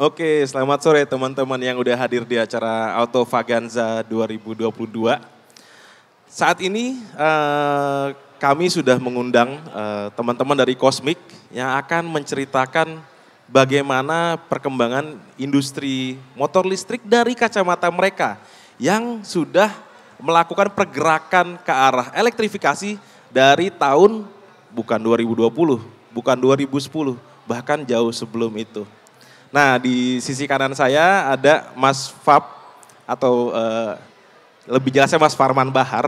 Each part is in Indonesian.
Oke, selamat sore teman-teman yang udah hadir di acara Autovaganza 2022. Saat ini kami sudah mengundang teman-teman dari Cosmic yang akan menceritakan bagaimana perkembangan industri motor listrik dari kacamata mereka yang sudah melakukan pergerakan ke arah elektrifikasi dari tahun bukan 2020, bukan 2010, bahkan jauh sebelum itu. Nah, di sisi kanan saya ada Mas Fab atau lebih jelasnya Mas Farman Bahar.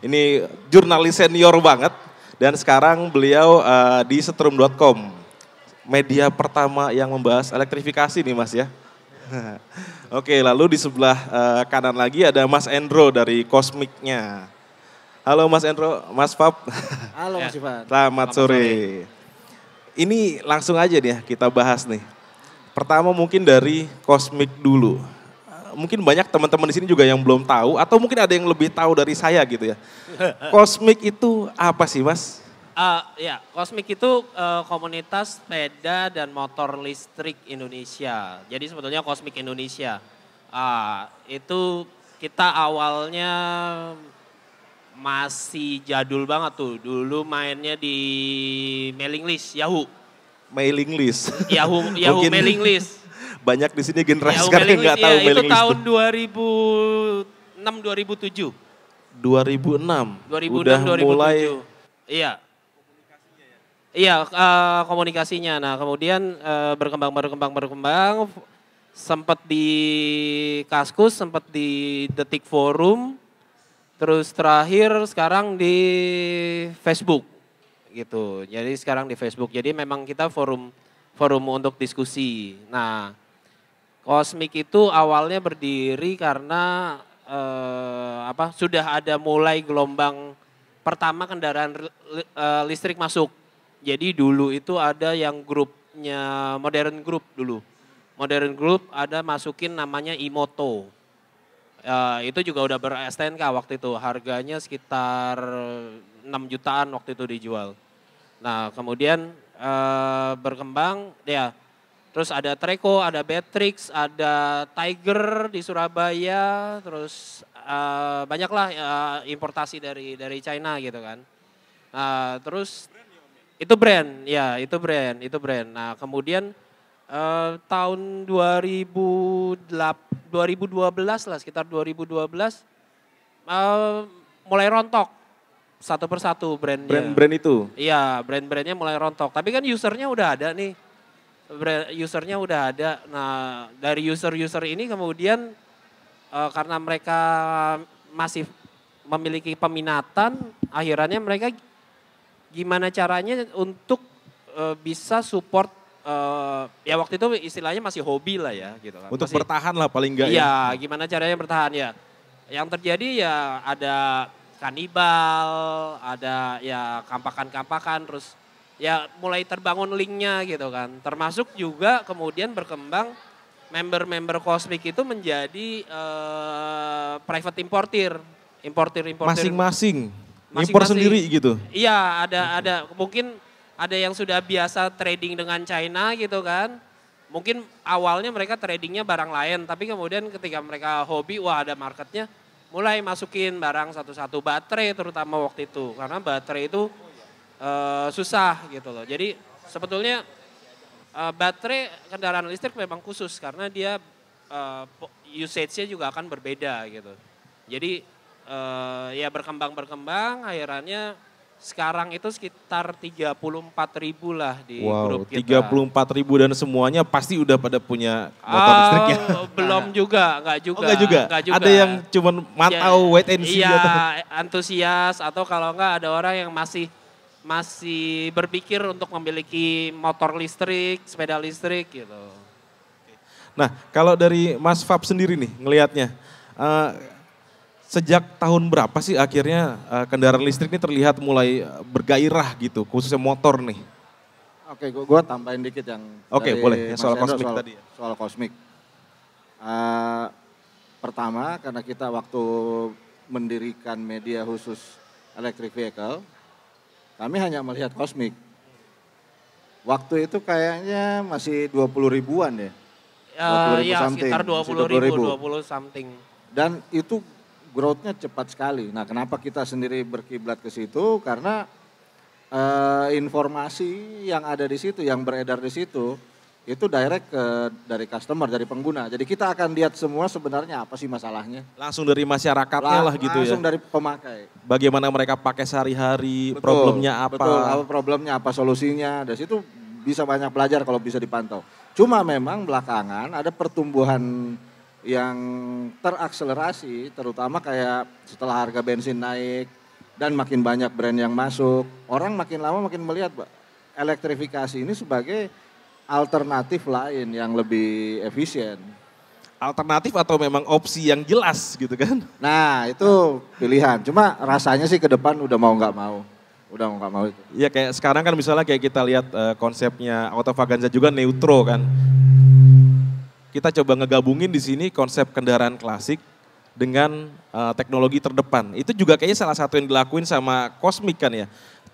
Ini jurnalis senior banget dan sekarang beliau di setrum.com. Media pertama yang membahas elektrifikasi nih Mas ya. Oke, lalu di sebelah kanan lagi ada Mas Endro dari Cosmic-nya. Halo Mas Endro, Mas Fab. Halo Mas Ivan. Selamat sore. Ini langsung aja nih ya kita bahas nih. Pertama mungkin dari Cosmic dulu. Mungkin banyak teman-teman di sini juga yang belum tahu atau mungkin ada yang lebih tahu dari saya gitu ya. Cosmic itu apa sih Mas? Ya, Cosmic itu komunitas sepeda dan motor listrik Indonesia. Jadi sebetulnya Cosmic Indonesia. Itu kita awalnya masih jadul banget tuh. Dulu mainnya di mailing list Yahoo. Mailing list. Yahoo mailing list. Banyak di sini generasi Yahoo sekarang yang nggak tahu itu mailing list. Itu tahun 2006 2007. 2006 Udah 2007. mulai. Iya. Iya, komunikasinya. Nah, kemudian berkembang. Sempat di Kaskus, sempat di Detik Forum, terus terakhir sekarang di Facebook. Gitu. Jadi sekarang di Facebook. Jadi memang kita forum untuk diskusi. Nah, Cosmic itu awalnya berdiri karena sudah ada mulai gelombang pertama kendaraan listrik masuk. Jadi dulu itu ada yang grupnya Modern Group dulu. Modern Group ada masukin namanya Imoto. Itu juga udah ber-STNK waktu itu. Harganya sekitar 6 jutaan waktu itu dijual. Nah, kemudian berkembang ya. Terus ada Treco, ada Beatrix, ada Tiger di Surabaya, terus banyaklah importasi dari China gitu kan. Terus itu brand. Nah, kemudian tahun 2012 lah, sekitar 2012 mulai rontok. Satu persatu brandnya. Brand-brand itu? Iya, brand-brandnya mulai rontok. Tapi kan usernya udah ada nih. Usernya udah ada. Nah, dari user-user ini kemudian karena mereka masih memiliki peminatan, akhirnya mereka gimana caranya untuk bisa support, ya waktu itu istilahnya masih hobi lah ya gitu kan. Untuk bertahan lah paling enggak ya. Iya, gimana caranya bertahan ya. Yang terjadi ya ada kanibal, ada ya kampakan-kampakan, terus ya mulai terbangun linknya gitu kan. Termasuk juga kemudian berkembang member-member Cosmic itu menjadi private importer. Masing-masing impor sendiri gitu? Iya, ada mungkin ada yang sudah biasa trading dengan China gitu kan. Mungkin awalnya mereka tradingnya barang lain, tapi kemudian ketika mereka hobi, wah ada marketnya, mulai masukin barang satu-satu, baterai terutama waktu itu. Karena baterai itu susah gitu loh. Jadi sebetulnya baterai kendaraan listrik memang khusus karena dia usage-nya juga akan berbeda gitu. Jadi ya berkembang akhirnya sekarang itu sekitar 34.000 lah di grup kita. 34.000 dan semuanya pasti udah pada punya motor listriknya. Belum juga, enggak juga. Oh, enggak juga. Ada yang cuman mantau wait and see. Iya, antusias atau kalau enggak ada orang yang masih berpikir untuk memiliki motor listrik, sepeda listrik gitu. Nah, kalau dari Mas Fab sendiri nih ngelihatnya, sejak tahun berapa sih akhirnya kendaraan listrik ini terlihat mulai bergairah gitu, khususnya motor nih? Oke, gue tambahin dikit yang Oke, boleh. Ya, soal Cosmic tadi. Soal Cosmic. Pertama, karena kita waktu mendirikan media khusus electric vehicle, kami hanya melihat Cosmic. Waktu itu kayaknya masih 20 ribuan ya. Ya something, sekitar 20.000, 20 something. Dan itu growth-nya cepat sekali. Nah, kenapa kita sendiri berkiblat ke situ? Karena informasi yang ada di situ, yang beredar di situ, itu direct dari customer, dari pengguna. Jadi kita akan lihat semua sebenarnya apa sih masalahnya. Langsung dari masyarakatnya lah gitu ya. Langsung dari pemakai. Bagaimana mereka pakai sehari-hari, Betul, problemnya apa. Betul, apa problemnya, apa solusinya. Dari situ bisa banyak belajar kalau bisa dipantau. Cuma memang belakangan ada pertumbuhan yang terakselerasi, terutama kayak setelah harga bensin naik dan makin banyak brand yang masuk. Orang makin lama makin melihat elektrifikasi ini sebagai alternatif lain yang lebih efisien. Alternatif atau memang opsi yang jelas gitu kan? Nah itu pilihan, cuma rasanya sih ke depan udah mau nggak mau. Udah mau nggak mau itu. Iya kayak sekarang kan misalnya kayak kita lihat konsepnya Autovaganza juga neutro kan. Kita coba ngegabungin di sini konsep kendaraan klasik dengan teknologi terdepan. Itu juga kayaknya salah satu yang dilakuin sama Cosmic kan ya.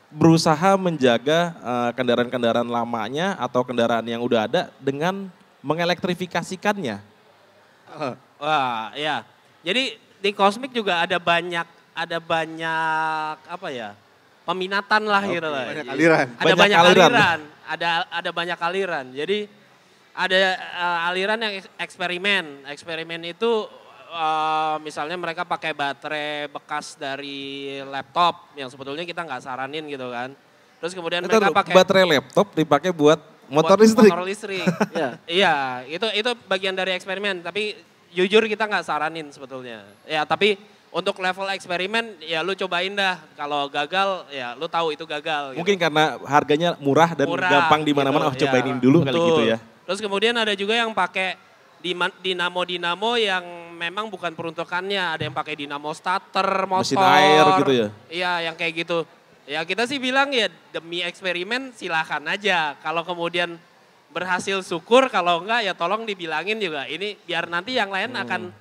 Berusaha menjaga kendaraan-kendaraan lamanya atau kendaraan yang udah ada dengan mengelektrifikasikannya. Wah, ya. Jadi di Cosmic juga ada banyak apa ya? Peminatan lah gitu lah. Banyak aliran. Ada banyak aliran. Ada banyak aliran. Jadi ada aliran yang eksperimen. Eksperimen itu misalnya mereka pakai baterai bekas dari laptop yang sebetulnya kita nggak saranin gitu kan. Terus kemudian mereka pakai baterai laptop dipakai buat motor listrik. Motor listrik. Iya, itu bagian dari eksperimen. Tapi jujur kita nggak saranin sebetulnya. Ya, tapi untuk level eksperimen ya lu cobain dah. Kalau gagal ya lu tahu itu gagal. Mungkin gitu. Karena harganya murah dan gampang di mana-mana. Gitu, cobainin dulu kali gitu ya. Terus kemudian ada juga yang pakai dinamo yang memang bukan peruntukannya. Ada yang pakai dinamo starter motor. Mesin air gitu ya. Iya yang kayak gitu. Ya kita sih bilang ya demi eksperimen silakan aja. Kalau kemudian berhasil syukur, kalau enggak ya tolong dibilangin juga. Ini biar nanti yang lain akan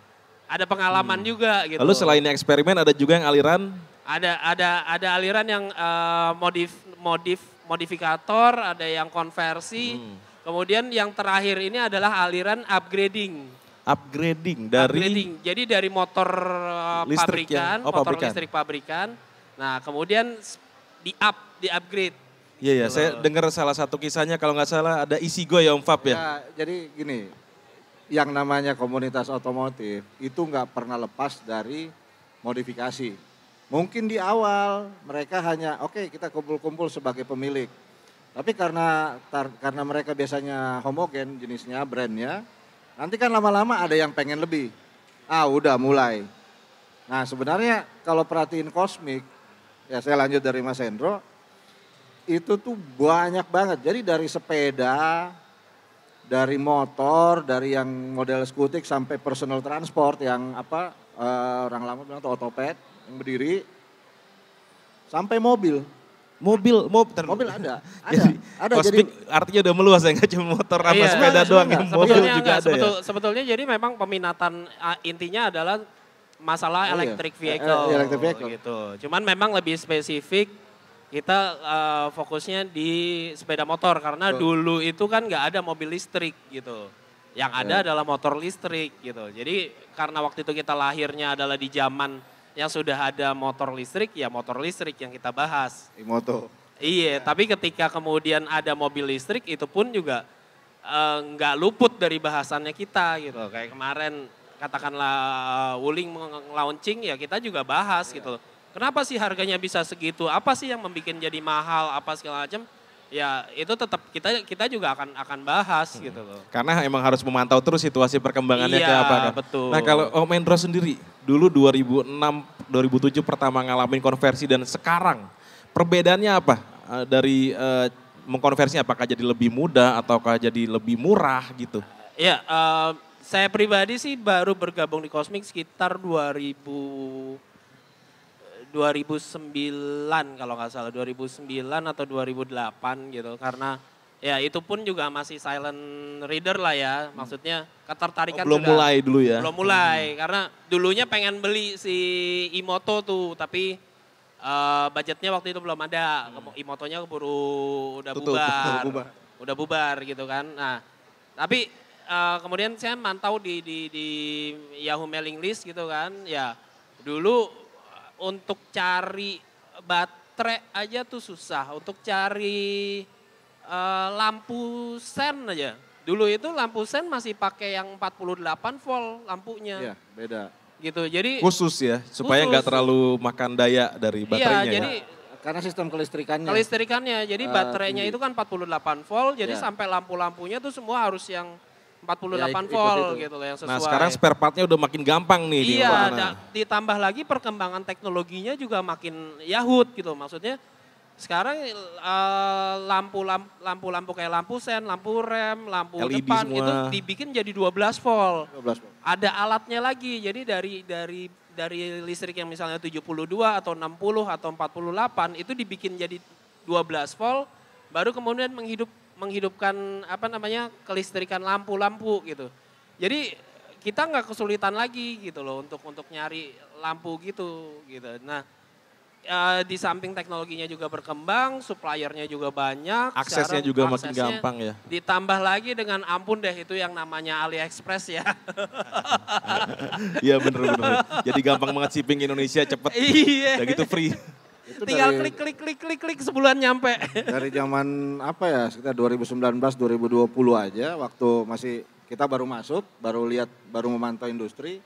ada pengalaman juga gitu. Lalu selain eksperimen ada juga yang aliran? Ada aliran yang modifikator, ada yang konversi. Kemudian yang terakhir ini adalah aliran upgrading. Jadi dari motor listrik pabrikan, motor listrik pabrikan. Nah kemudian di-upgrade. Iya, saya dengar salah satu kisahnya kalau nggak salah ada Isigo ya Om Fab ya. Ya, jadi gini, yang namanya komunitas otomotif itu nggak pernah lepas dari modifikasi. Mungkin di awal mereka hanya oke, kita kumpul-kumpul sebagai pemilik. Tapi karena mereka biasanya homogen jenisnya, brandnya, nanti kan lama-lama ada yang pengen lebih. Udah mulai. Nah sebenarnya kalau perhatiin Cosmic, ya saya lanjut dari Mas Hendro, itu tuh banyak banget. Jadi dari sepeda, dari motor, dari yang model skutik sampai personal transport yang orang lama bilang tuh otopet yang berdiri, sampai mobil. Mobil ada. Cosmic jadi, artinya udah meluas ya, nggak cuma motor sama sepeda doang, mobil juga ada ya. Sebetulnya jadi memang peminatan intinya adalah masalah electric vehicle. Electric vehicle gitu. Cuman memang lebih spesifik kita fokusnya di sepeda motor karena dulu itu kan nggak ada mobil listrik gitu. Yang ada adalah motor listrik gitu. Jadi karena waktu itu kita lahirnya adalah di zaman yang sudah ada motor listrik, ya motor listrik yang kita bahas. Imoto. Iya, tapi ketika kemudian ada mobil listrik itu pun juga nggak luput dari bahasannya kita gitu. Kayak kemarin katakanlah Wuling launching ya kita juga bahas gitu. Kenapa sih harganya bisa segitu? Apa sih yang membuat jadi mahal? Apa segala macam? Ya itu tetap kita juga akan bahas gitu loh. Karena emang harus memantau terus situasi perkembangannya ke apa kan. Betul. Nah kalau Om Endro sendiri, dulu 2006, 2007 pertama ngalamin konversi dan sekarang perbedaannya apa dari mengkonversinya? Apakah jadi lebih mudah ataukah jadi lebih murah gitu? Ya, saya pribadi sih baru bergabung di Cosmic sekitar 2009 kalau nggak salah, 2009 atau 2008 gitu. Karena ya itu pun juga masih silent reader lah ya. Maksudnya ketertarikan belum mulai dulu ya? Belum mulai, karena dulunya pengen beli si Imoto tuh. Tapi budgetnya waktu itu belum ada. Imotonya keburu udah bubar. Udah bubar gitu kan. Nah tapi kemudian saya mantau di Yahoo mailing list gitu kan. Ya dulu untuk cari baterai aja tuh susah. Untuk cari lampu sen aja. Dulu itu lampu sen masih pakai yang 48 volt lampunya. Iya, beda. Gitu. Jadi Khusus ya, supaya nggak terlalu makan daya dari baterainya. iya, jadi Karena sistem kelistrikannya. kelistrikannya. Jadi baterainya tinggi. itu kan 48 volt, jadi Ya. sampai lampu-lampunya tuh semua harus yang 48 ikut volt itu. gitu loh yang sesuai. Nah sekarang spare partnya udah makin gampang nih di Iya, mana-mana. ditambah lagi perkembangan teknologinya juga makin yahut gitu. Maksudnya sekarang lampu-lampu kayak lampu sen, lampu rem, lampu LED depan semua. itu dibikin jadi 12 volt. 12 volt. Ada alatnya lagi. Jadi dari listrik yang misalnya 72 atau 60 atau 48 itu dibikin jadi 12 volt baru kemudian menghidupkan kelistrikan lampu-lampu gitu. Jadi kita nggak kesulitan lagi gitu loh untuk nyari lampu gitu. Nah, di samping teknologinya juga berkembang, suppliernya juga banyak. Aksesnya sekarang juga makin aksesnya gampang ya. Ditambah lagi dengan ampun deh itu yang namanya AliExpress ya. Iya bener-bener. Jadi gampang banget shipping Indonesia cepet. Iya. Udah gitu free. Itu Tinggal dari, klik sebulan nyampe. dari zaman apa ya, sekitar 2019, 2020 aja, waktu masih kita baru masuk, baru memantau industri,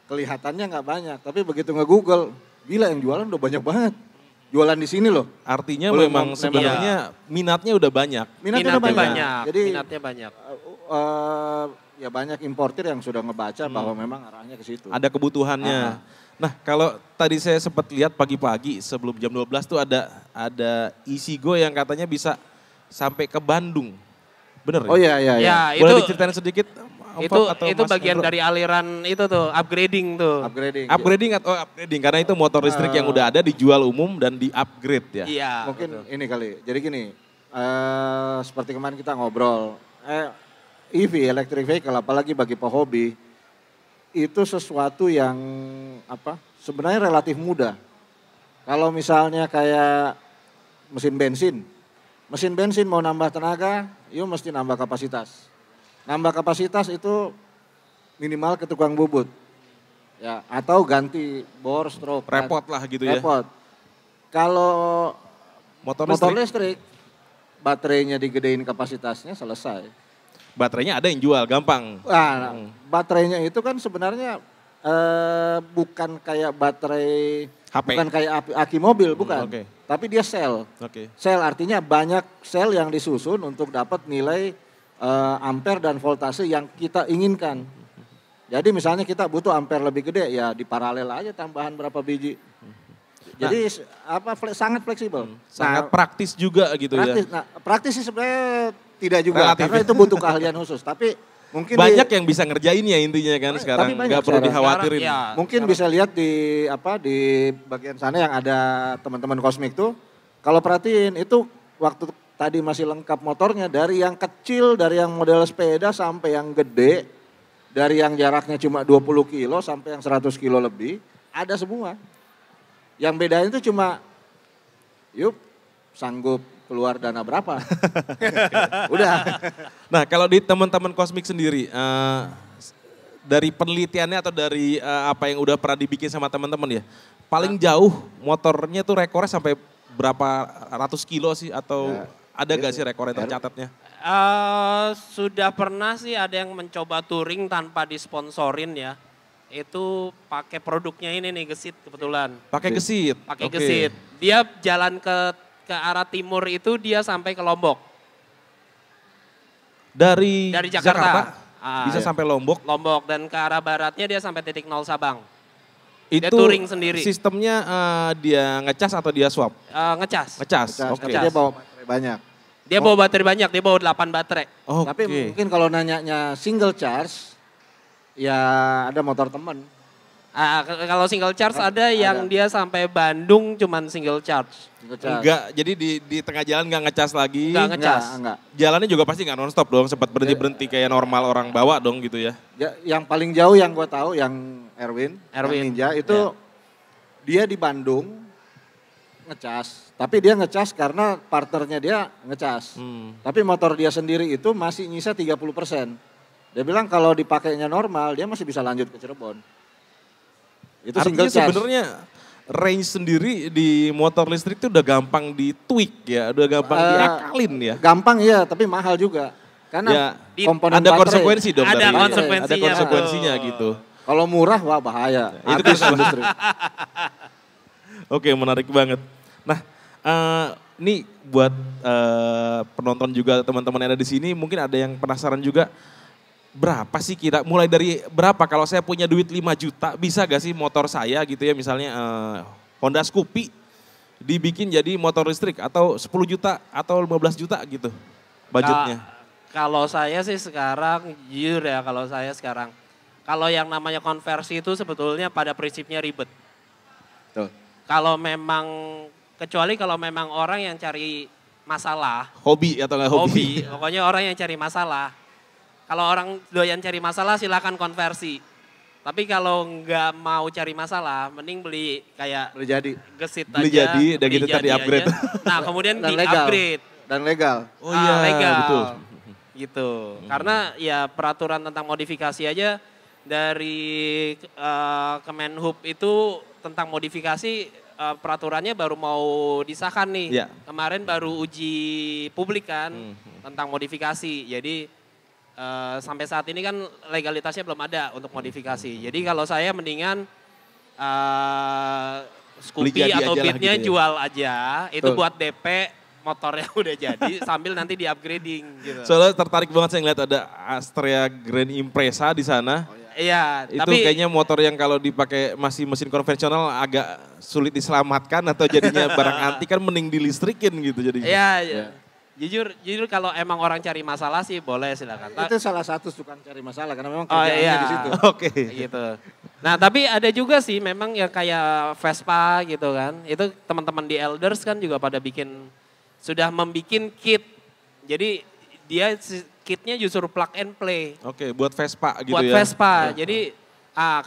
kelihatannya nggak banyak. Tapi begitu nge-google, gila yang jualan udah banyak banget. Jualan di sini loh. Artinya Belum memang lempar. sebenarnya minatnya udah banyak. Minatnya udah banyak. Jadi Minatnya banyak. ya banyak importir yang sudah ngebaca bahwa memang arahnya ke situ. Ada kebutuhannya. Nah kalau tadi saya sempat lihat pagi-pagi sebelum jam 12 tuh ada Isigo yang katanya bisa sampai ke Bandung. Bener Oh iya, iya, iya. Ya, Boleh itu diceritain sedikit? itu Mas bagian Hendro? dari aliran itu tuh, upgrading tuh. Upgrading. Upgrading karena itu motor listrik yang udah ada dijual umum dan di-upgrade ya. Iya. Mungkin ini kali, jadi gini, seperti kemarin kita ngobrol, EV, electric vehicle, apalagi bagi pehobi, itu sesuatu yang sebenarnya relatif mudah. Kalau misalnya kayak mesin bensin mau nambah tenaga, yuk mesti nambah kapasitas. Nambah kapasitas itu minimal ke tukang bubut, ya atau ganti bor, stroke. Repot lah gitu ya. Repot. Kalau Motor motor listrik, listrik, baterainya digedein kapasitasnya selesai. baterainya ada yang jual, gampang. Nah, baterainya itu kan sebenarnya bukan kayak baterai, HP. bukan kayak aki mobil, bukan. Oke. Tapi dia sel. Oke. Sel artinya banyak sel yang disusun untuk dapat nilai ampere dan voltase yang kita inginkan. Jadi misalnya kita butuh ampere lebih gede, ya di paralel aja tambahan berapa biji. Jadi sangat fleksibel. Sangat praktis juga gitu praktis. ya. Nah, praktis sih sebenarnya tidak juga Relatif. karena itu butuh keahlian khusus. Tapi mungkin Banyak yang bisa ngerjain ya intinya kan sekarang. banyak Nggak perlu sekarang. dikhawatirin. Sekarang, ya. mungkin bisa lihat di bagian sana yang ada teman-teman Cosmic tuh. Kalau perhatiin itu waktu tadi masih lengkap motornya dari yang kecil, dari yang model sepeda sampai yang gede, dari yang jaraknya cuma 20 kilo sampai yang 100 kilo lebih, ada semua. Yang bedain itu cuma sanggup keluar dana berapa. Udah. Nah kalau di teman-teman Cosmic sendiri, dari penelitiannya atau dari apa yang udah pernah dibikin sama teman-teman ya, paling jauh motornya tuh rekornya sampai berapa ratus kilo sih atau ada gak sih rekornya tercatatnya? Sudah pernah sih ada yang mencoba touring tanpa disponsorin ya. Itu pakai produknya ini nih, gesit kebetulan. Pakai gesit? Pakai Oke. gesit. Dia jalan ke arah timur itu dia sampai ke Lombok. Dari Jakarta. Bisa sampai Lombok. Lombok dan ke arah baratnya dia sampai titik 0 Sabang. Dia Itu touring sendiri. sistemnya dia ngecas atau dia swap? Ngecas. Ngecas, oke. Tapi dia bawa baterai banyak. Dia bawa baterai banyak, dia bawa 8 baterai. Oke. Tapi mungkin kalau nanyanya single charge, ya ada motor temen. Kalau single charge ada yang dia sampai Bandung cuman single charge. Single charge. Enggak, jadi di tengah jalan nggak ngecas lagi. Nggak ngecas. Enggak. Jalannya juga pasti nggak nonstop dong, sempat berhenti-berhenti kayak normal orang bawa dong gitu ya. Yang paling jauh yang gue tahu yang Erwin. Yang Ninja itu dia di Bandung ngecas. Tapi dia ngecas karena partnernya dia ngecas. Tapi motor dia sendiri itu masih nyisa 30%. Dia bilang kalau dipakainya normal, dia masih bisa lanjut ke Cirebon. Itu Artinya single charge. sebenarnya range sendiri di motor listrik itu udah gampang di-tweak ya, udah gampang diakalin ya. Gampang ya, tapi mahal juga. Karena Ya, komponen ada baterai. konsekuensi dong Ada dari konsekuensinya, ada konsekuensinya betul. gitu. Kalau murah, wah bahaya. Itu Habis kan industri. Oke, menarik banget. Nah, ini buat penonton juga teman-teman yang ada di sini, mungkin ada yang penasaran juga, berapa sih kira, mulai dari berapa kalau saya punya duit 5 juta, bisa gak sih motor saya gitu ya, misalnya Honda Scoopy dibikin jadi motor listrik, atau 10 juta atau 15 juta gitu budgetnya? Kalau saya sih sekarang, jujur ya kalau saya sekarang, kalau yang namanya konversi itu sebetulnya pada prinsipnya ribet. Tuh. Kalau memang, kecuali kalau memang orang yang cari masalah, Hobi atau nggak hobi? hobi, pokoknya orang yang cari masalah. Kalau orang doyan cari masalah silakan konversi. Tapi kalau nggak mau cari masalah, mending beli kayak Beli jadi. gesit Beli aja. jadi, udah gitu ntar jadi di-upgrade. aja. Nah kemudian Dan legal. di-upgrade. Dan legal. Oh iya, Legal. betul. Gitu. Karena ya peraturan tentang modifikasi aja dari Kemenhub itu tentang modifikasi peraturannya baru mau disahkan nih. Iya. Kemarin baru uji publik kan tentang modifikasi. Jadi sampai saat ini kan legalitasnya belum ada untuk modifikasi. Jadi kalau saya mendingan Beli Scoopy jadi atau aja lah Beatnya gitu ya. jual aja. Itu Betul. buat DP motornya udah jadi sambil nanti di upgrading gitu. Soalnya tertarik banget saya ngeliat ada Astrea Grand Impreza di sana. Iya, Itu tapi kayaknya motor yang kalau dipakai masih mesin konvensional agak sulit diselamatkan atau jadinya barang antik, kan mending dilistrikin gitu jadinya. iya, Ya. jujur kalau emang orang cari masalah sih boleh silakan. Itu salah satu tukang cari masalah karena memang Oh, kerjaannya iya. di situ. Oke. Gitu. Nah tapi ada juga sih memang yang kayak Vespa gitu kan. Itu teman-teman di Elders kan juga pada sudah membikin kit. Jadi dia kitnya justru plug and play. Oke, buat Vespa gitu Buat ya. Vespa. Jadi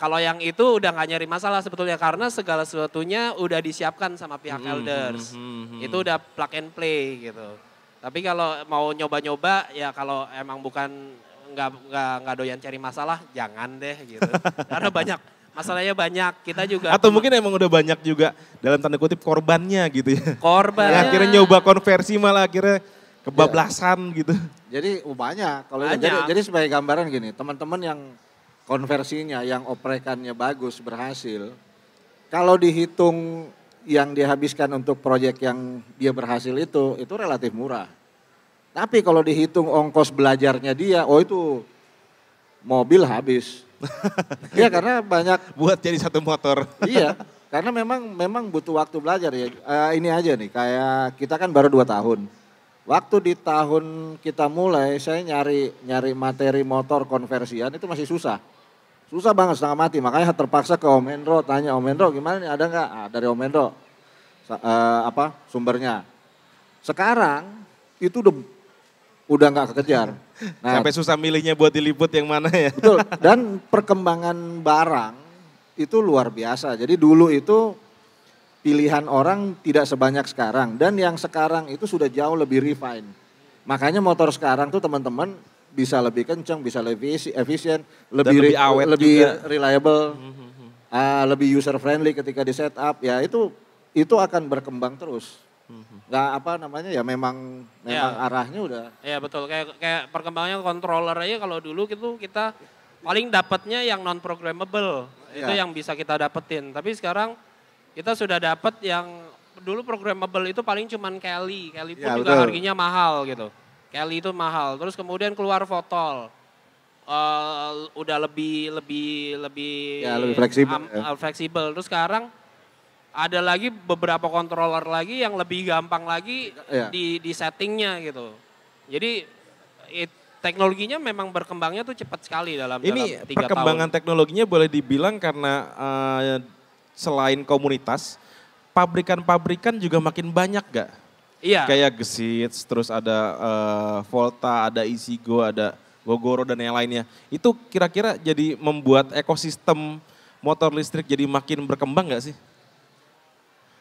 kalau yang itu udah nggak nyari masalah sebetulnya karena segala sesuatunya udah disiapkan sama pihak Elders. Itu udah plug and play gitu. Tapi kalau mau nyoba-nyoba ya kalau emang bukan nggak doyan cari masalah jangan deh gitu. Karena masalahnya banyak. Kita juga Atau mungkin emang udah banyak juga dalam tanda kutip korbannya gitu ya. korban. Yang akhirnya nyoba konversi malah akhirnya kebablasan gitu. Jadi banyak. Kalau Banyak. jadi sebagai gambaran gini, teman-teman yang konversinya, yang oprekannya bagus, berhasil. Kalau dihitung yang dihabiskan untuk proyek yang dia berhasil itu relatif murah. Tapi kalau dihitung ongkos belajarnya dia, oh itu mobil habis. Iya karena banyak. Buat jadi satu motor. Iya, karena memang butuh waktu belajar ya. Ini aja nih, kayak kita kan baru 2 tahun. Waktu di tahun kita mulai, saya nyari materi motor konversian itu masih susah. Susah banget, setengah mati. Makanya terpaksa ke Om Hendro, tanya Om Hendro gimana nih, ada nggak? Dari Om Hendro, sumbernya. Sekarang itu udah nggak kekejar. Nah, Sampai susah milihnya buat diliput yang mana ya. betul. Dan perkembangan barang itu luar biasa. Jadi dulu itu pilihan orang tidak sebanyak sekarang. Dan yang sekarang itu sudah jauh lebih refine. Makanya motor sekarang tuh teman-teman bisa lebih kencang, bisa lebih efisien, lebih awet lebih juga. reliable, lebih user friendly ketika di setup. Ya itu akan berkembang terus. Nggak apa namanya ya memang Ya. arahnya udah. Iya betul, kayak perkembangannya controller aja kalau dulu gitu kita paling dapatnya yang non programmable. Itu Iya. yang bisa kita dapetin. Tapi sekarang kita sudah dapat yang dulu programmable itu paling cuman Kelly. Kelly pun Ya, juga betul. harganya mahal gitu. Kelly itu mahal. Terus kemudian keluar Fotol. Udah lebih Ya, lebih fleksibel, fleksibel. Terus sekarang ada lagi beberapa controller lagi yang lebih gampang lagi Iya. di settingnya gitu. Jadi teknologinya memang berkembangnya tuh cepat sekali dalam Ini 3 perkembangan tahun. teknologinya boleh dibilang karena selain komunitas, pabrikan-pabrikan juga makin banyak gak? Iya. Kayak Gesit, terus ada Volta, ada Isigo, ada Gogoro dan yang lainnya. Itu kira-kira jadi membuat ekosistem motor listrik jadi makin berkembang gak sih?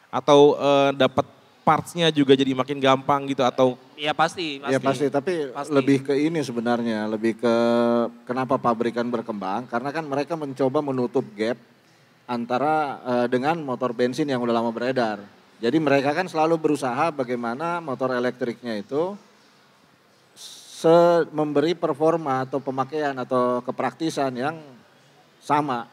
Atau dapat parts-nya juga jadi makin gampang gitu atau Ya pasti. Ya pasti, tapi Pasti. lebih ke ini sebenarnya, lebih ke kenapa pabrikan berkembang, karena kan mereka mencoba menutup gap antara dengan motor bensin yang udah lama beredar. Jadi mereka kan selalu berusaha bagaimana motor elektriknya itu memberi performa atau pemakaian atau kepraktisan yang sama.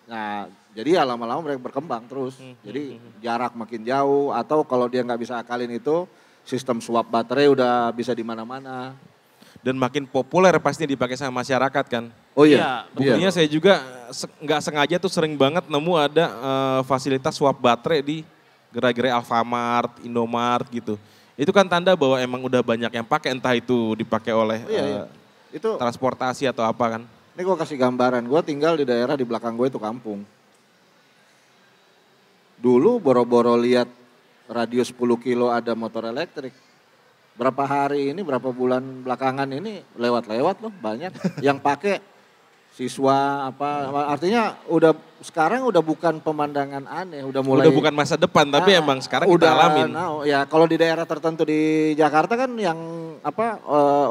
Nah, jadi ya lama-lama mereka berkembang terus. Jadi jarak makin jauh atau kalau dia nggak bisa akalin itu sistem swap baterai udah bisa di mana-mana. dan makin populer pastinya dipakai sama masyarakat kan. Oh Iya, iya, Buktinya saya juga nggak sengaja tuh sering banget nemu ada fasilitas swap baterai di gerai-gerai Alfamart, Indomart gitu. Itu kan tanda bahwa emang udah banyak yang pakai, entah itu dipakai oleh Iya. Itu transportasi atau apa kan. ini gue kasih gambaran, gue tinggal di daerah di belakang gue itu kampung. Dulu boro-boro lihat radius 10 kilo ada motor elektrik. Berapa hari ini, berapa bulan belakangan ini lewat-lewat loh banyak yang pakai siswa apa artinya udah sekarang udah bukan pemandangan aneh, udah mulai Udah bukan masa depan tapi emang sekarang kita udah, alamin. ya kalau di daerah tertentu di Jakarta kan yang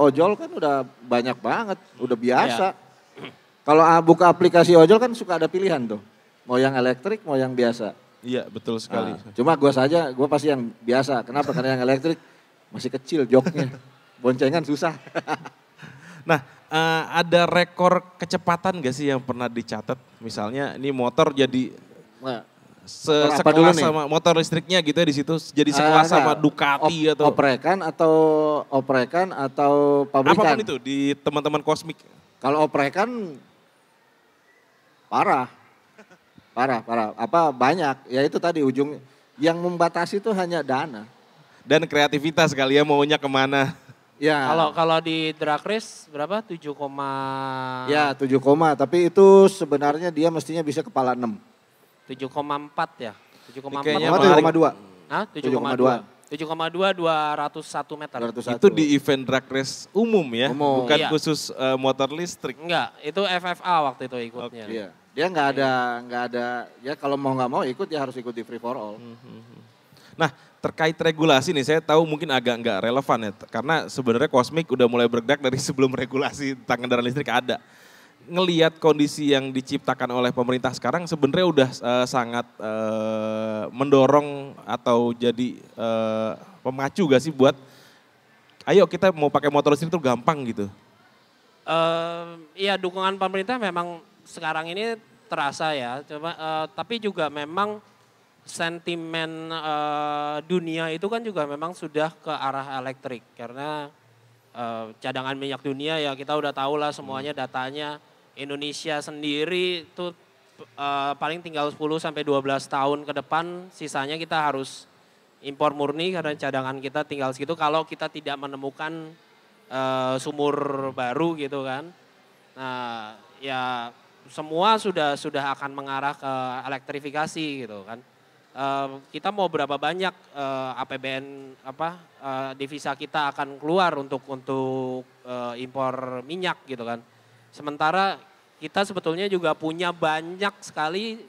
ojol kan udah banyak banget, udah biasa. Kalau buka aplikasi ojol kan suka ada pilihan tuh. Mau yang elektrik, mau yang biasa. Iya betul sekali. Cuma gue pasti yang biasa. Kenapa? Karena yang elektrik masih kecil joknya. Boncengan susah. Nah ada rekor kecepatan gak sih yang pernah dicatat? Misalnya ini motor jadi Nah, apa dulu sekelas nih? sama motor listriknya gitu ya di situ jadi sekelas sama Ducati atau oprekan atau pabrikan. apapun itu di teman-teman kosmik. Kalau oprekan parah. Apa banyak? Ya itu tadi ujung yang membatasi itu hanya dana. Dan kreativitas kali ya maunya kemana. Ya. Kalau di drag race berapa? 7, Ya 7, tapi itu sebenarnya dia mestinya bisa kepala 6. 7,4 ya. 7,4. Kayaknya Koma menarik. 7,2. Hah? 7,2. 7,2 201 meter. 201. Itu di event drag race umum ya, Umum. bukan Iya. khusus motor listrik. Enggak, itu FFA waktu itu ikutnya. Iya. Dia nggak ada ya kalau mau nggak mau ikut ya harus ikut di free for all. Nah terkait regulasi nih saya tahu mungkin agak nggak relevan ya, karena sebenarnya Cosmic udah mulai bergerak dari sebelum regulasi tentang kendaraan listrik ada. Ngelihat kondisi yang diciptakan oleh pemerintah sekarang sebenarnya udah sangat mendorong atau jadi pemacu gak sih buat ayo kita mau pakai motor listrik itu gampang gitu. Iya dukungan pemerintah memang sekarang ini terasa ya. Tapi juga memang sentimen dunia itu kan juga memang sudah ke arah elektrik. Karena cadangan minyak dunia ya kita udah tahu lah semuanya datanya. Indonesia sendiri itu paling tinggal 10 sampai 12 tahun ke depan, sisanya kita harus impor murni karena cadangan kita tinggal segitu kalau kita tidak menemukan sumur baru gitu kan. Nah, ya semua sudah akan mengarah ke elektrifikasi gitu kan. Kita mau berapa banyak APBN devisa kita akan keluar untuk impor minyak gitu kan. Sementara kita sebetulnya juga punya banyak sekali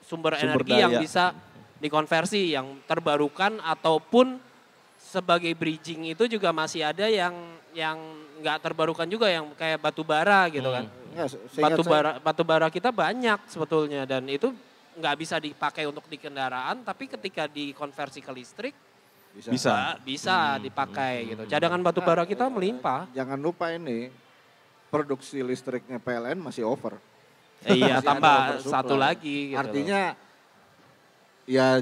sumber energi daya yang bisa dikonversi, yang terbarukan ataupun sebagai bridging itu juga masih ada yang nggak terbarukan juga, yang kayak batu bara gitu kan. Ya, Batu bara kita banyak sebetulnya dan itu nggak bisa dipakai untuk di kendaraan, tapi ketika dikonversi ke listrik bisa dipakai gitu. Cadangan batu bara kita melimpah. Jangan lupa ini produksi listriknya PLN masih over. Iya, Masih tambah ada oversupply. satu lagi gitu. Artinya ya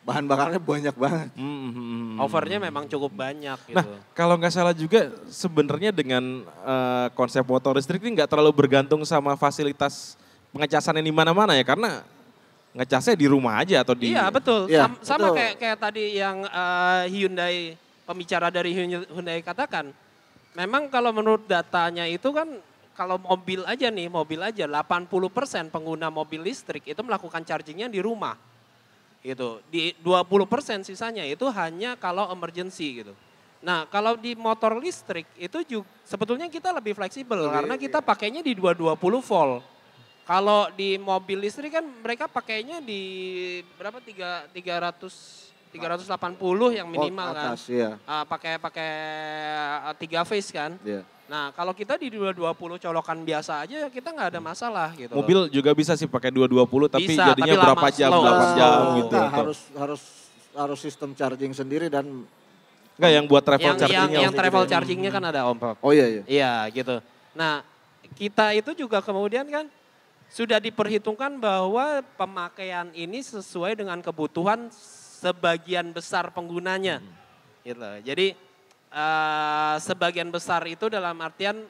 bahan bakarnya banyak banget. Overnya memang cukup banyak gitu. Nah kalau nggak salah juga sebenarnya dengan konsep motor listrik ini nggak terlalu bergantung sama fasilitas pengecasan yang di mana-mana ya, karena ngecasnya di rumah aja atau di. Iya betul, Iya, sama betul. kayak tadi yang Hyundai, pembicara dari Hyundai katakan. Memang kalau menurut datanya itu kan kalau mobil aja 80% pengguna mobil listrik itu melakukan chargingnya di rumah. Gitu. Di 20% sisanya itu hanya kalau emergency gitu. Nah, kalau di motor listrik itu juga sebetulnya kita lebih fleksibel karena kita pakainya di 220 volt. Kalau di mobil listrik kan mereka pakainya di berapa 300 380 yang minimal kan. Atas, iya. Pakai 3 phase kan. Iya. Nah kalau kita di 220 colokan biasa aja kita nggak ada masalah gitu. Mobil juga bisa sih pakai 220 tapi Bisa, jadinya tapi berapa lama, jam, slow. 8 jam Oh. gitu. Enggak, harus sistem charging sendiri dan Enggak yang buat travel chargingnya. yang travel chargingnya kan ada Om Pap. oh iya. Iya gitu. Nah kita itu juga kemudian kan sudah diperhitungkan bahwa pemakaian ini sesuai dengan kebutuhan sebagian besar penggunanya. Gitu. Jadi sebagian besar itu dalam artian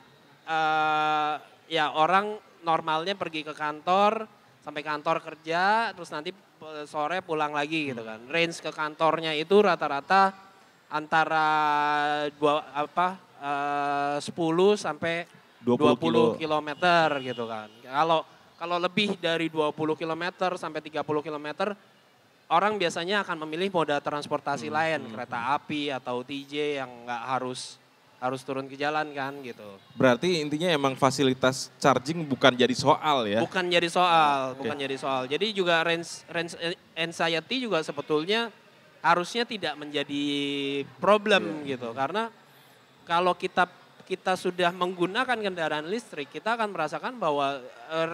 ya orang normalnya pergi ke kantor, sampai kantor kerja, terus nanti sore pulang lagi gitu kan. Range ke kantornya itu rata-rata antara 10 sampai 20 kilometer gitu kan. Kalau lebih dari 20 kilometer sampai 30 kilometer, orang biasanya akan memilih moda transportasi lain, kereta api atau TJ yang nggak harus turun ke jalan kan gitu. Berarti intinya emang fasilitas charging bukan jadi soal ya? Bukan jadi soal, bukan jadi soal. Jadi juga range anxiety juga sebetulnya harusnya tidak menjadi problem gitu. Karena kalau kita sudah menggunakan kendaraan listrik, kita akan merasakan bahwa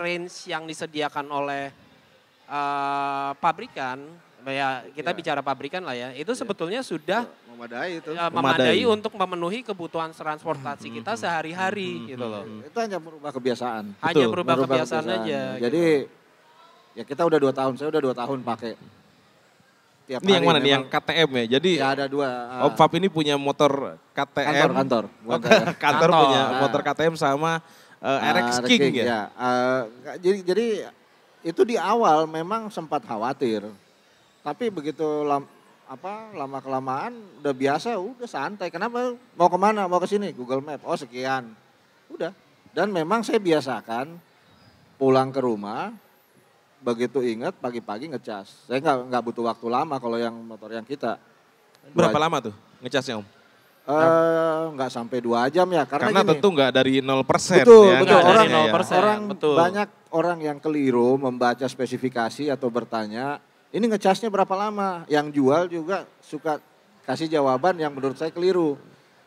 range yang disediakan oleh pabrikan, ya kita bicara pabrikan lah ya, itu sebetulnya sudah Memadai itu. memadai untuk memenuhi kebutuhan transportasi kita sehari-hari gitu loh. Itu hanya merubah kebiasaan. Hanya Betul. berubah kebiasaan aja. Jadi ya kita udah 2 tahun, saya udah 2 tahun pakai. Tiap Ini yang hari mana nih, yang memang- KTM ya? Jadi Ya ada 2. Om Fab ini punya motor KTM. Kantor. Oh, bukan saya. kantor Kantor. punya motor KTM sama RX King ya? Jadi itu di awal memang sempat khawatir. Tapi begitu lama-kelamaan udah biasa, udah santai. Kenapa? Mau kemana? Mau ke sini? Google Map. Oh sekian. Udah. Dan memang saya biasakan pulang ke rumah, begitu ingat pagi-pagi ngecas. Saya nggak butuh waktu lama kalau yang motor yang kita. Berapa lama tuh ngecasnya Om? Nggak sampai 2 jam ya. Karena gini, tentu nggak dari 0% betul, ya. betul. nggak dari Orang, ada ya. 0%. orang betul. banyak orang yang keliru membaca spesifikasi atau bertanya, ini ngecasnya berapa lama? Yang jual juga suka kasih jawaban yang menurut saya keliru.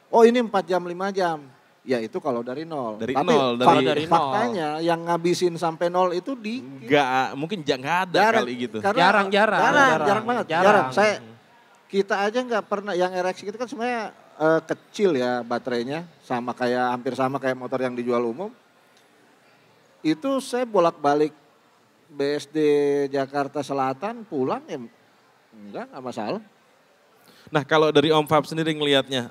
Oh ini 4 jam, 5 jam. Ya itu kalau dari nol. Dari Tapi nol, dari nol. faktanya yang ngabisin sampai nol itu dikit. Mungkin nggak ada kali gitu. Karena Jarang banget. jarang. Kita aja nggak pernah, yang RX itu kan sebenarnya kecil ya baterainya, hampir sama kayak motor yang dijual umum. Itu saya bolak-balik BSD Jakarta Selatan pulang ya enggak masalah. Nah kalau dari Om Fab sendiri ngelihatnya,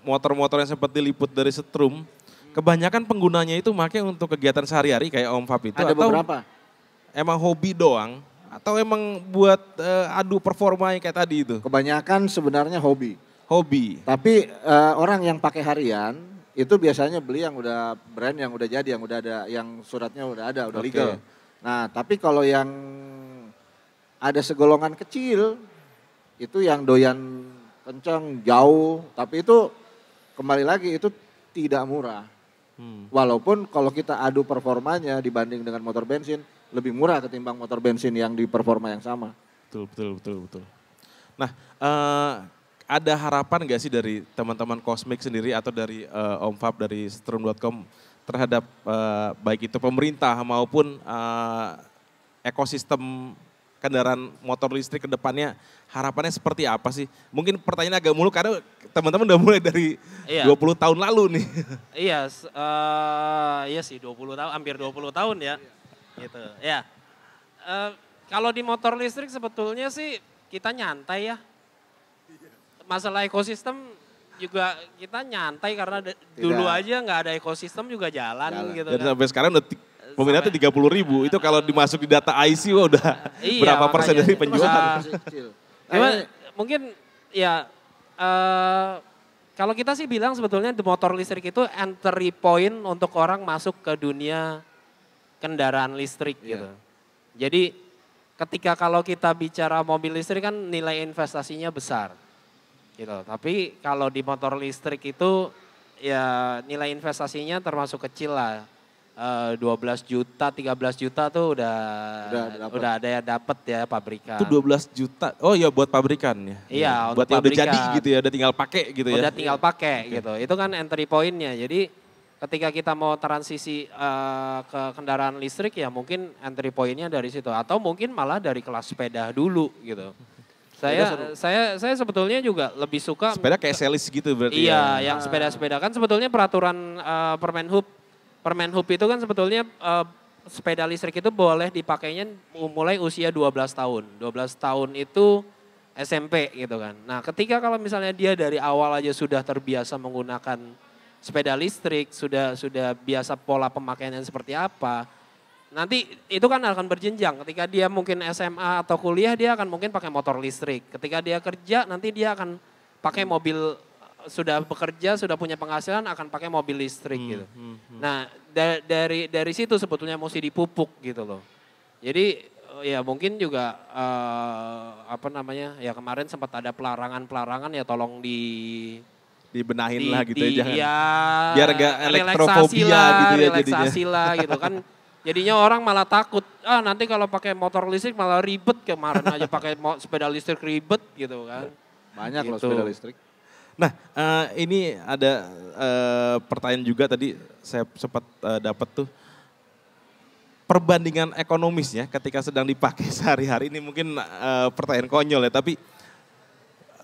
motor-motor yang sempat diliput dari Setrum, kebanyakan penggunanya itu pakai untuk kegiatan sehari-hari kayak Om Fab itu, Ada atau beberapa. emang hobi doang, atau emang buat adu performa yang kayak tadi itu? Kebanyakan sebenarnya hobi. Hobi. Tapi orang yang pakai harian itu biasanya beli yang udah brand, yang udah jadi, yang udah ada, yang suratnya udah ada, udah Oke. legal. Nah, tapi kalau yang ada segolongan kecil itu yang doyan kencang, jauh, tapi itu kembali lagi itu tidak murah. Walaupun kalau kita adu performanya dibanding dengan motor bensin lebih murah ketimbang motor bensin yang di performa yang sama. Betul. Nah, ada harapan nggak sih dari teman-teman Cosmic sendiri atau dari Om Fab dari Strum.com terhadap baik itu pemerintah maupun ekosistem kendaraan motor listrik ke depannya, harapannya seperti apa sih? Mungkin pertanyaan agak muluk karena teman-teman udah mulai dari 20 tahun lalu nih. Iya sih 20 tahun, hampir 20 tahun ya. Gitu. Ya. Kalau di motor listrik sebetulnya sih kita nyantai ya. Masalah ekosistem juga kita nyantai karena dulu aja nggak ada ekosistem juga jalan. Gitu Dan kan. sampai sekarang udah peminatnya 30.000. Itu kalau dimasuk di data IC udah Iya, berapa persen makanya. dari penjualan? Masih kecil. Cuma mungkin ya kalau kita sih bilang sebetulnya di motor listrik itu entry point untuk orang masuk ke dunia kendaraan listrik gitu. Jadi ketika kalau kita bicara mobil listrik kan nilai investasinya besar gitu. Tapi kalau di motor listrik itu ya nilai investasinya termasuk kecil lah. 12 juta, 13 juta tuh dapet. udah ada yang dapat ya pabrikan. Itu 12 juta. Oh iya buat pabrikan ya. Iya, buat untuk yang udah pabrikan. jadi gitu ya, udah tinggal pakai gitu ya. Udah tinggal pakai gitu. Itu kan entry point-nya. Jadi ketika kita mau transisi ke kendaraan listrik ya mungkin entry point-nya dari situ atau mungkin malah dari kelas sepeda dulu gitu. Saya sebetulnya juga lebih suka Sepeda kayak selis gitu berarti iya, ya. yang sepeda-sepeda kan sebetulnya peraturan Permenhub itu kan sebetulnya sepeda listrik itu boleh dipakainya mulai usia 12 tahun. 12 tahun itu SMP gitu kan. Nah ketika kalau misalnya dia dari awal aja sudah terbiasa menggunakan sepeda listrik, sudah biasa pola pemakaiannya seperti apa, nanti itu kan akan berjenjang. Ketika dia mungkin SMA atau kuliah dia akan mungkin pakai motor listrik. Ketika dia kerja nanti dia akan pakai mobil, sudah bekerja, sudah punya penghasilan akan pakai mobil listrik gitu. Nah dari situ sebetulnya mesti dipupuk gitu loh. Jadi ya mungkin juga ya kemarin sempat ada pelarangan ya tolong Dibenahin lah gitu ya. Ya, biar gak elektrofobia gitu ya relaksasi lah gitu kan. Jadinya orang malah takut, nanti kalau pakai motor listrik malah ribet, kemarin aja pakai sepeda listrik ribet gitu kan. Banyak gitu. loh sepeda listrik. Nah ini ada pertanyaan juga tadi saya sempat dapat tuh. Perbandingan ekonomisnya ketika sedang dipakai sehari-hari ini mungkin pertanyaan konyol ya. Tapi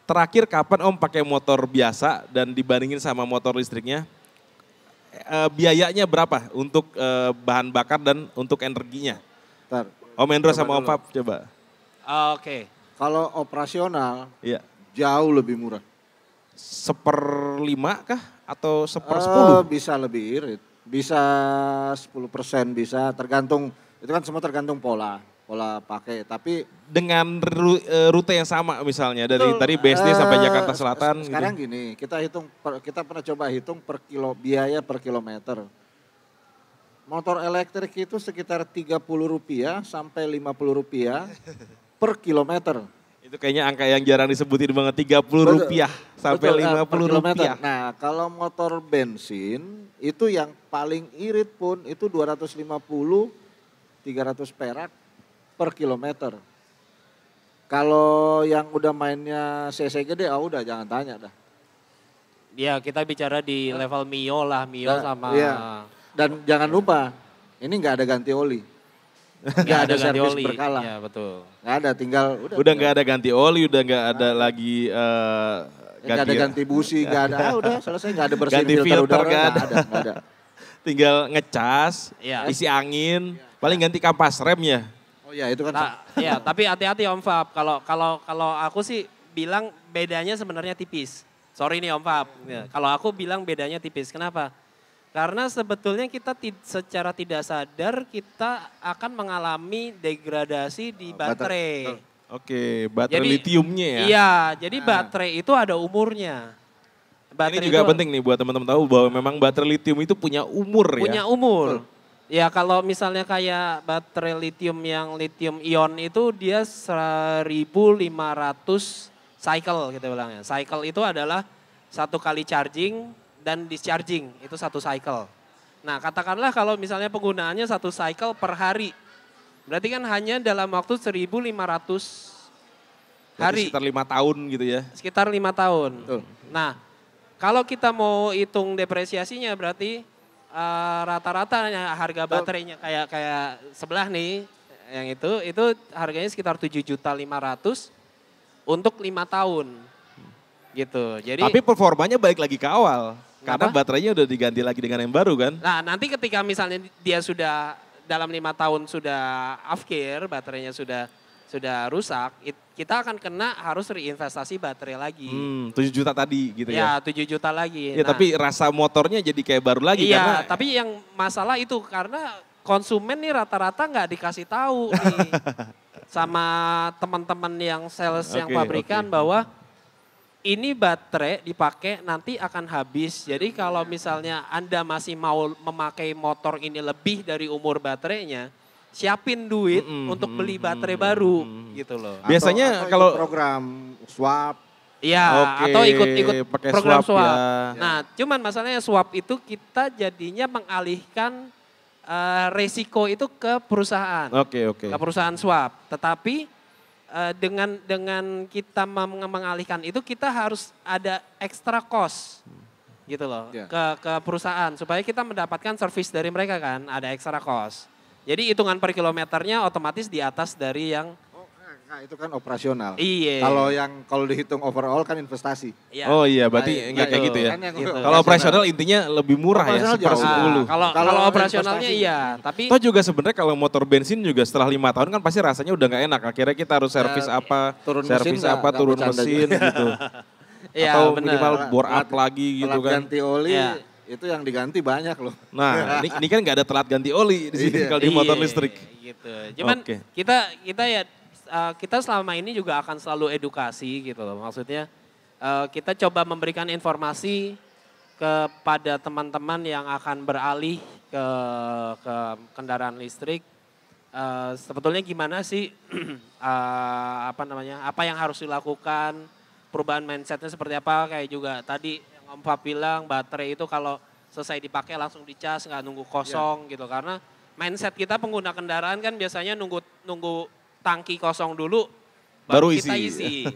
terakhir kapan Om pakai motor biasa dan dibandingin sama motor listriknya. Biayanya berapa untuk bahan bakar dan untuk energinya? Ntar, Om Endro sama Om dulu. Fab coba. Oke. Kalau operasional Iya. jauh lebih murah. 1/5 kah atau 1/10? Bisa lebih irit. Bisa 10% bisa tergantung, itu kan semua tergantung pola pakai. Tapi Dengan rute yang sama misalnya dari BSD sampai Jakarta Selatan. Sekarang gitu. gini, kita pernah coba hitung biaya per kilometer. Motor elektrik itu sekitar Rp30 sampai Rp50 per kilometer. Itu kayaknya angka yang jarang disebutin banget, Rp30 sampai Rp50. Nah kalau motor bensin itu yang paling irit pun itu 250, 300 perak per kilometer. Kalau yang udah mainnya CC gede, udah jangan tanya dah. Ya kita bicara di level Mio lah, sama. Iya. Dan jangan lupa, ini nggak ada ganti oli. Nggak ada ganti servis oli. berkala. Ya betul. Nggak ada, tinggal Udah nggak ada ganti oli, udah nggak ada lagi nggak ada ganti busi, nggak ada. Udah selesai, nggak ada bersihin ganti filter, udara, nggak nggak ada. Tinggal ngecas, Iya. isi angin, paling ganti kampas remnya. Oh ya itu kan. Ya tapi hati-hati Om Fab. Kalau aku sih bilang bedanya sebenarnya tipis. Sorry nih Om Fab. Ya, kalau aku bilang bedanya tipis. Kenapa? Karena sebetulnya kita secara tidak sadar kita akan mengalami degradasi di baterai. Oke, baterai Jadi, litiumnya ya. Iya, jadi baterai itu ada umurnya. Ini juga penting nih buat teman-teman tahu bahwa memang baterai litium itu punya umur ya. Punya umur. Ya kalau misalnya kayak baterai litium yang litium ion itu dia 1.500 cycle kita bilangnya. Cycle itu adalah satu kali charging dan discharging, itu satu cycle. Nah katakanlah kalau misalnya penggunaannya satu cycle per hari. Berarti kan hanya dalam waktu 1.500 hari. Sekitar 5 tahun gitu ya. Sekitar 5 tahun. Betul. Nah kalau kita mau hitung depresiasinya berarti rata-rata harga baterainya kayak sebelah nih. Yang itu harganya sekitar 7.500.000 untuk 5 tahun. Gitu. Jadi Tapi performanya balik lagi ke awal. Karena Kenapa? baterainya udah diganti lagi dengan yang baru kan. Nah nanti ketika misalnya dia sudah dalam 5 tahun sudah off-gear, baterainya sudah rusak, kita akan kena harus reinvestasi baterai lagi. 7 juta tadi gitu ya. Ya 7 juta lagi. Ya, tapi rasa motornya jadi kayak baru lagi iya, karena tapi yang masalah itu karena konsumen nih rata-rata nggak dikasih tahu nih sama teman-teman yang sales yang Oke, pabrikan oke. bahwa ini baterai dipakai nanti akan habis. Jadi kalau misalnya Anda masih mau memakai motor ini lebih dari umur baterainya, siapin duit untuk beli baterai baru gitu loh. Biasanya Atau kalau- ikut program swap. Iya, Oke, atau ikut pakai program swap swap. ya. Nah, cuman masalahnya swap itu kita jadinya mengalihkan resiko itu ke perusahaan. Oke. Ke perusahaan swap. Tetapi dengan kita mengalihkan itu kita harus ada extra cost gitu loh ke perusahaan supaya kita mendapatkan service dari mereka kan, ada extra cost. Jadi hitungan per kilometernya otomatis di atas dari yang itu kan operasional. Iya. Kalau dihitung overall kan investasi. Iya. Oh iya, berarti enggak kayak gitu ya. Kan Gitu. Kalau operasional intinya lebih murah ya, Operasional 1/10. Kalau operasionalnya iya, tapi Toh juga sebenarnya kalau motor bensin juga setelah 5 tahun kan pasti rasanya udah nggak enak. Akhirnya kita harus servis apa, turun servis mesin apa, nggak turun bercanda mesin gitu. ya Atau benar. minimal bore up lagi gitu Telat kan. ganti oli Iya. itu yang diganti banyak loh. Nah, ini kan nggak ada telat ganti oli di sini Iya. kalau di motor Iya, listrik. Gitu. Cuman Oke. kita selama ini juga akan selalu edukasi gitu loh. Maksudnya kita coba memberikan informasi kepada teman-teman yang akan beralih ke kendaraan listrik. Sebetulnya gimana sih apa yang harus dilakukan, perubahan mindsetnya seperti apa, kayak juga tadi yang Om Fab bilang baterai itu kalau selesai dipakai langsung dicas, nggak nunggu kosong gitu, karena mindset kita pengguna kendaraan kan biasanya nunggu tangki kosong dulu Baru kita isi. isi.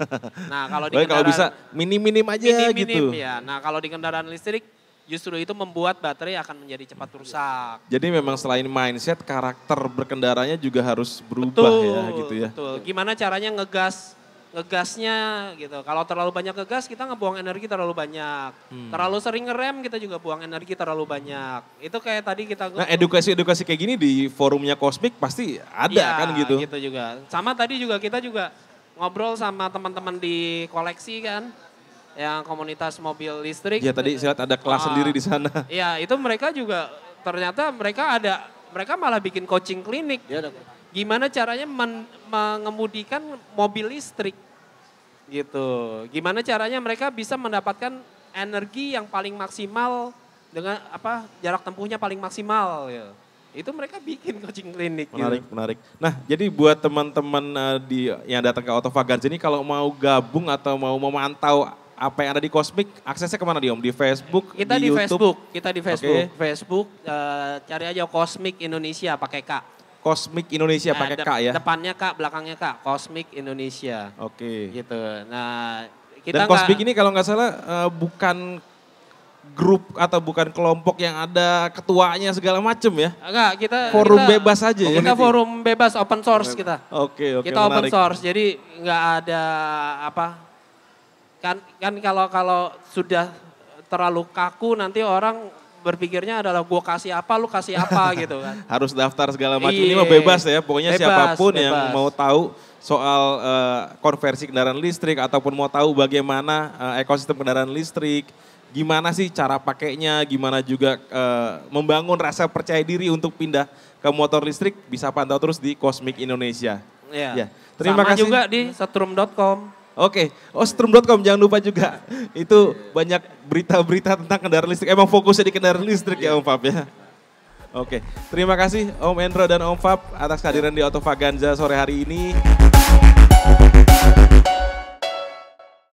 Nah, kalau di Kalau bisa minim-minim aja minim gitu. ya. Nah, kalau di kendaraan listrik justru itu membuat baterai akan menjadi cepat rusak. Jadi memang selain mindset, karakter berkendaranya juga harus berubah ya gitu ya. Betul. Gimana caranya ngegasnya gitu. Kalau terlalu banyak ngegas kita ngebuang energi terlalu banyak. Terlalu sering ngerem kita juga buang energi terlalu banyak. Itu kayak tadi kita Nah edukasi-edukasi kayak gini di forumnya Cosmic pasti ada iya, kan gitu. gitu juga. Sama tadi juga kita juga ngobrol sama teman-teman di koleksi kan. Yang komunitas mobil listrik. Ya tadi saya lihat ada kelas sendiri di sana. Iya itu mereka juga ternyata mereka malah bikin coaching klinik. Dia ada Gimana caranya mengemudikan mobil listrik gitu. Gimana caranya mereka bisa mendapatkan energi yang paling maksimal dengan jarak tempuhnya paling maksimal ya. Itu mereka bikin coaching klinik. Menarik. Nah jadi buat teman-teman yang datang ke Autovaganza ini kalau mau gabung atau mau memantau apa yang ada di Cosmic, aksesnya kemana Om? Di Facebook, Kita di YouTube? Facebook. Facebook cari aja Cosmic Indonesia pakai K. Cosmic Indonesia pakai K ya? Depannya K, belakangnya K. Cosmic Indonesia. Oke. Gitu. Nah, kita Dan Cosmic ini kalau nggak salah bukan grup atau bukan kelompok yang ada ketuanya segala macam ya? Enggak, forum kita bebas aja ya? Kita forum bebas, open source kita. Oke, Kita open menarik. source, jadi nggak ada kan kalau sudah terlalu kaku nanti orang berpikirnya adalah gua kasih apa, lu kasih apa gitu kan. Harus daftar segala macam, Iya. ini mah bebas ya. Pokoknya Bebas, siapapun bebas. yang mau tahu soal konversi kendaraan listrik ataupun mau tahu bagaimana ekosistem kendaraan listrik, gimana sih cara pakainya, gimana juga membangun rasa percaya diri untuk pindah ke motor listrik, bisa pantau terus di Cosmic Indonesia. Iya. Ya, terima Sama kasih. juga di setrum.com. Oke, setrum.com jangan lupa juga. Itu banyak berita-berita tentang kendaraan listrik. Emang fokusnya di kendaraan listrik ya Om Fab ya. Oke, terima kasih Om Endro dan Om Fab atas kehadiran di Autovaganza sore hari ini.